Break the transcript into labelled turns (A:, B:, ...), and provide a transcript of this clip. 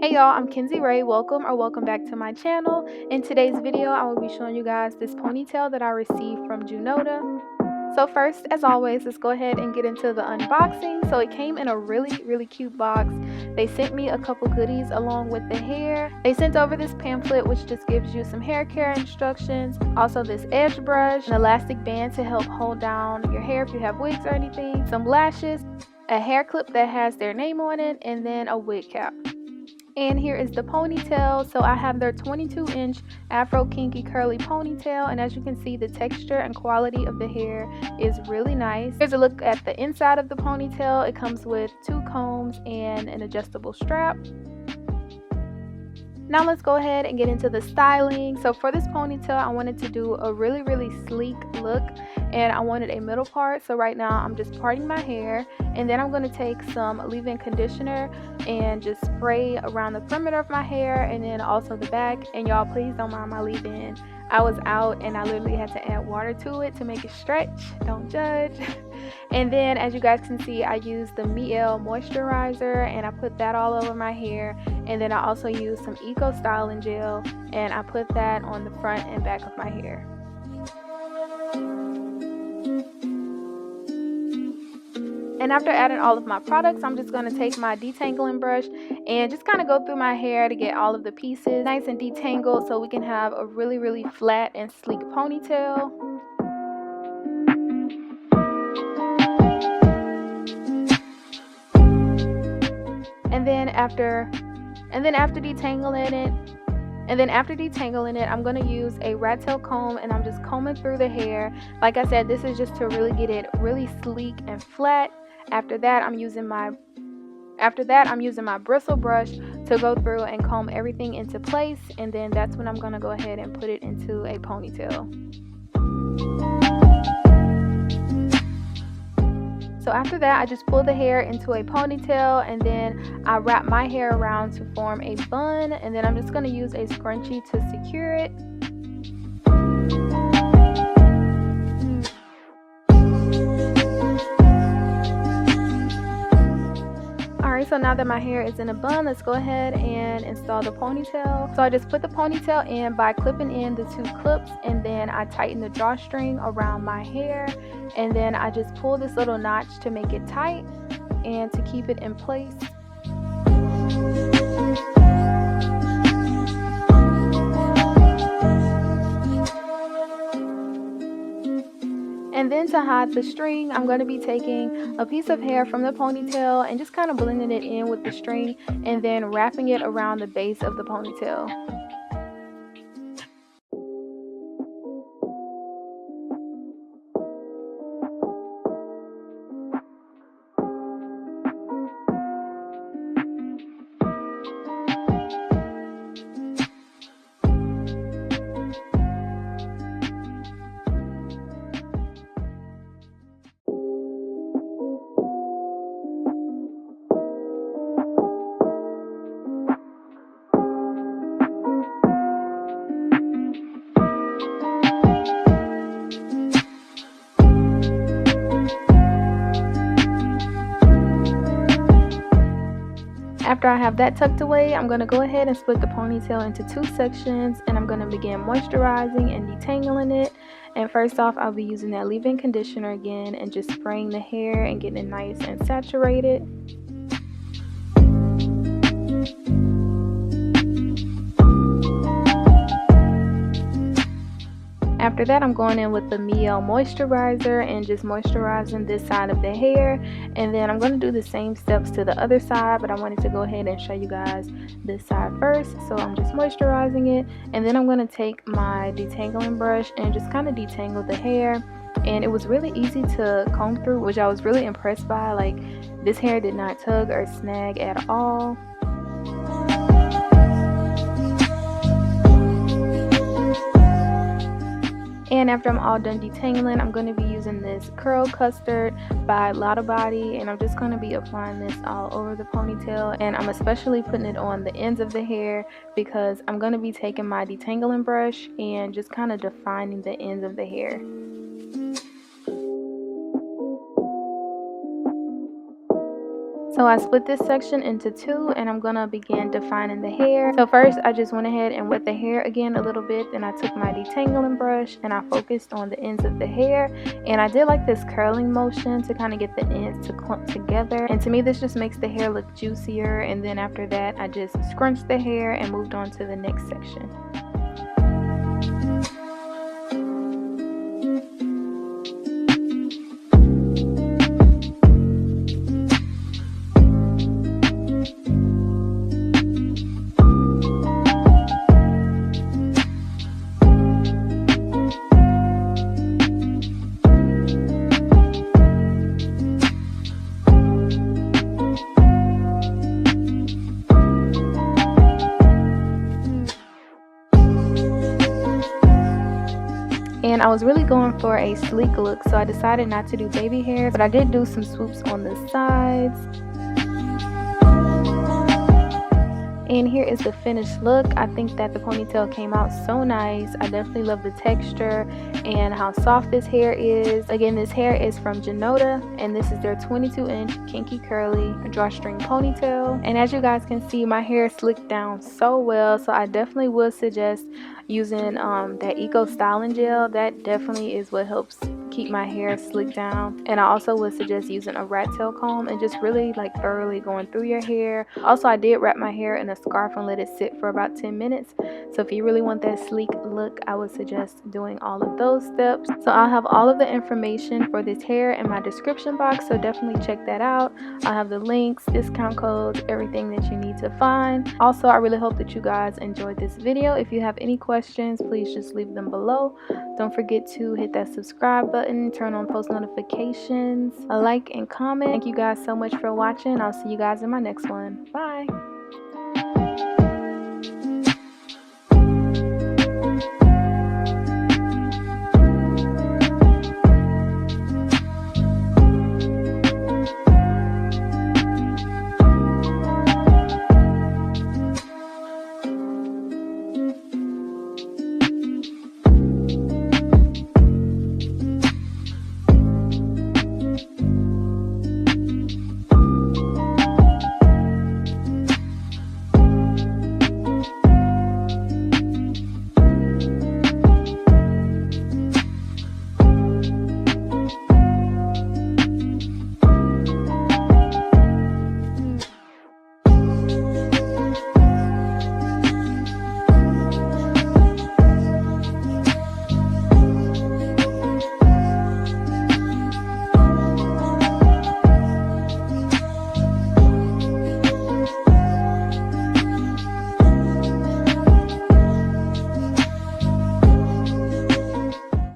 A: Hey y'all, I'm Kenzie Ray. Welcome back to my channel. In today's video, I will be showing you guys this ponytail that I received from Junoda. So first, as always, let's go ahead and get into the unboxing. So it came in a really cute box. They sent me a couple goodies along with the hair. They sent over this pamphlet which just gives you some hair care instructions, also this edge brush, an elastic band to help hold down your hair if you have wigs or anything, some lashes, a hair clip that has their name on it, and then a wig cap. And here is the ponytail. So I have their 22-inch afro kinky curly ponytail, and as you can see, the texture and quality of the hair is really nice. Here's a look at the inside of the ponytail. It comes with 2 combs and an adjustable strap. Now let's go ahead and get into the styling. So for this ponytail, I wanted to do a really sleek look, and I wanted a middle part. So right now I'm just parting my hair, and then I'm going to take some leave-in conditioner and just spray around the perimeter of my hair and then also the back. And y'all, please don't mind my leave-in. I was out and I literally had to add water to it to make it stretch. Don't judge. And then as you guys can see, I used the Miel moisturizer and I put that all over my hair. And then I also used some Eco Styling gel and I put that on the front and back of my hair. And after adding all of my products, I'm just going to take my detangling brush and just kind of go through my hair to get all of the pieces nice and detangled so we can have a really flat and sleek ponytail. And then after detangling it, I'm going to use a rat tail comb and I'm just combing through the hair. Like I said, this is just to really get it really sleek and flat. After that, I'm using my bristle brush to go through and comb everything into place, and then that's when I'm going to go ahead and put it into a ponytail. So after that, I just pull the hair into a ponytail, and then I wrap my hair around to form a bun, and then I'm just going to use a scrunchie to secure it. Alright, so now that my hair is in a bun, let's go ahead and install the ponytail. So I just put the ponytail in by clipping in the 2 clips, and then I tighten the drawstring around my hair, and then I just pull this little notch to make it tight and to keep it in place. And then to hide the string, I'm going to be taking a piece of hair from the ponytail and just kind of blending it in with the string and then wrapping it around the base of the ponytail. After I have that tucked away, I'm going to go ahead and split the ponytail into 2 sections, and I'm going to begin moisturizing and detangling it. And first off, I'll be using that leave-in conditioner again and just spraying the hair and getting it nice and saturated. After that, I'm going in with the Miel moisturizer and just moisturizing this side of the hair, and then I'm going to do the same steps to the other side, but I wanted to go ahead and show you guys this side first. So I'm just moisturizing it, and then I'm going to take my detangling brush and just kind of detangle the hair. And it was really easy to comb through, which I was really impressed by. Like, this hair did not tug or snag at all. And after I'm all done detangling, I'm going to be using this Curl Custard by Lotta Body, and I'm just going to be applying this all over the ponytail, and I'm especially putting it on the ends of the hair because I'm going to be taking my detangling brush and just kind of defining the ends of the hair. So I split this section into two, and I'm gonna begin defining the hair. So first I just went ahead and wet the hair again a little bit, then I took my detangling brush and I focused on the ends of the hair, and I did like this curling motion to kind of get the ends to clump together, and to me this just makes the hair look juicier. And then after that I just scrunched the hair and moved on to the next section. And I was really going for a sleek look, so I decided not to do baby hair, but I did do some swoops on the sides. And here is the finished look. I think that the ponytail came out so nice. I definitely love the texture and how soft this hair is. Again, this hair is from Junoda, and this is their 22-inch kinky curly drawstring ponytail. And as you guys can see, my hair slicked down so well, so I definitely would suggest using that eco styling gel. That definitely is what helps keep my hair slicked down. And I also would suggest using a rat tail comb and just really like thoroughly going through your hair. Also, I did wrap my hair in a scarf and let it sit for about 10 minutes. So if you really want that sleek look, I would suggest doing all of those steps. So I'll have all of the information for this hair in my description box, so definitely check that out. I'll have the links, discount codes, everything that you need to find. Also, I really hope that you guys enjoyed this video. If you have any questions, please just leave them below. Don't forget to hit that subscribe button, turn on post notifications, like and comment. Thank you guys so much for watching. I'll see you guys in my next one. Bye.